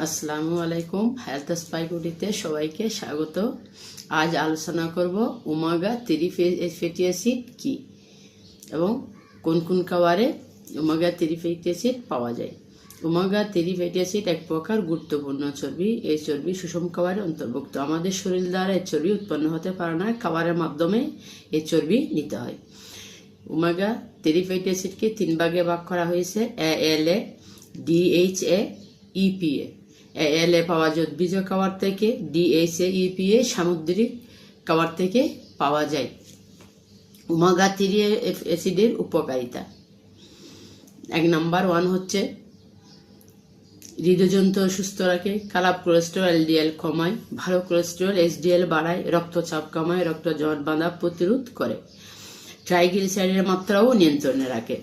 আসসালামু আলাইকুম। Health spy গুডিতে সবাইকে স্বাগত। আজ আলোচনা করব ওমেগা 3 ফ্যাটি অ্যাসিড কি এবং কোন কোন খাবারে ওমেগা 3 ফ্যাটি অ্যাসিড পাওয়া যায়। ওমেগা 3 ফ্যাটি অ্যাসিড এক প্রকার গুরুত্বপূর্ণ চর্বি। এই চর্বি সুষম খাবারের অন্তর্ভুক্ত। আমাদের শরীর দ্বারা এই চর্বি উৎপন্ন হতে পারে না, খাবারের মাধ্যমে এই চর্বি নিতে হয়। ওমেগা 3 ফ্যাটি অ্যাসিডকে তিন ভাগে ভাগ করা হয়েছে: ALA, DHA, EPA। ALA পাওয়া যায় উদ্ভিজ খাবার থেকে, DHA, EPA সামুদ্রিক খাবার থেকে পাওয়া যায়। ওমেগা 3 অ্যাসিডের উপকারিতা: 1 হচ্ছে হৃদযন্ত্র সুস্থ রাখে, খারাপ কোলেস্টেরল LDL কমায়, ভালো কোলেস্টেরল HDL বাড়ায়, রক্তচাপ কমায়, রক্ত জমাট বাঁধা প্রতিরোধ করে, ট্রাইগ্লিসাইডের মাত্রাও নিয়ন্ত্রণে রাখে।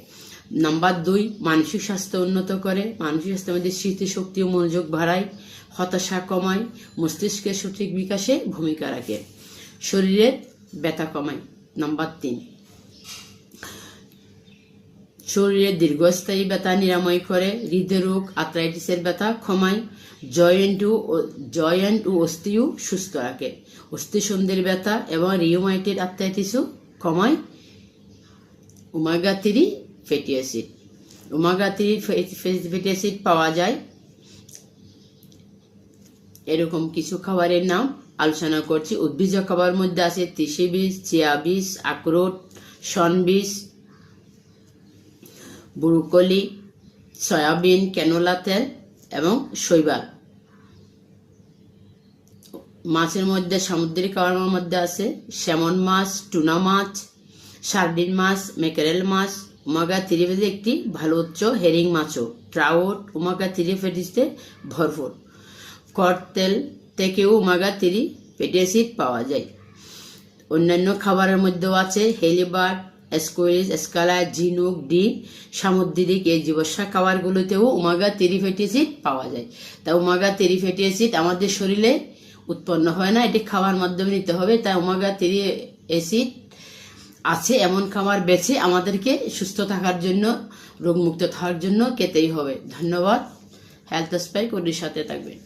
2 মানসিক স্বাস্থ্য উন্নত করে, মানসিক স্বাস্থ্যের মধ্যে স্মৃতিশক্তি ও মনোযোগ বাড়ায়, হতাশা কমায়, মস্তিষ্কের সঠিক বিকাশে ভূমিকা রাখে, শরীরের ব্যথা কমায়। 3 শরীরের দীর্ঘস্থায়ী ব্যথা নিরাময় করে, হৃদরোগ আর্থ্রাইটিসের ব্যথা কমায়, জয়েন্ট ও অস্থিও সুস্থ রাখে, অস্থিসন্ধির ব্যথা এবং রিউমাটয়েড আর্থ্রাইটিসও কমায়। Omega 3 fatty acid. Omega 3 fatty acid পাওয়া যায় এরকম কিছু খাবারের নাম আলোচনা করছি। উদ্ভিজ খাবার মধ্যে আছে তিসি বীজ, চিয়া বীজ, আখরোট, শন বীজ, ব্রোকলি, সয়াবিন, ক্যানোলা তেল এবং শৈবাল। মাছের মধ্যে সামুদ্রিক খাবারের মধ্যে আছে স্যামন মাছ, টুনা মাছ, সার্ডিন মাছ, ম্যাকেরেল মাছ। ওমেগা 3 ফ্যাটি একটি ভালো উৎস। হেরিং মাছও, ট্রাউট ওমেগা 3 ফ্যাটিতে ভরপুর। কড তেল থেকেও ওমেগা 3 ফ্যাটি অ্যাসিড পাওয়া যায়। অন্যান্য খাবারের মধ্যেও আছে হেলিবার্ড, স্কুইজ, স্কালা, ঝিনুক, ডিম। সামুদ্রিক এই জীবস্যা খাবারগুলোতেও ওমেগা 3 ফ্যাটি অ্যাসিড পাওয়া যায়। তা ওমেগা 3 ফ্যাটি অ্যাসিড আমাদের শরীরে উৎপন্ন হয় না, এটি খাওয়ার মাধ্যমে নিতে হবে। তাই ওমেগা 3 অ্যাসিড আছে এমন খাবার বেছে আমাদেরকে সুস্থ থাকার জন্য, রোগমুক্ত থাকার জন্য খেতেই হবে। ধন্যবাদ। হেলথ স্পাই কোডির সাথে থাকবেন।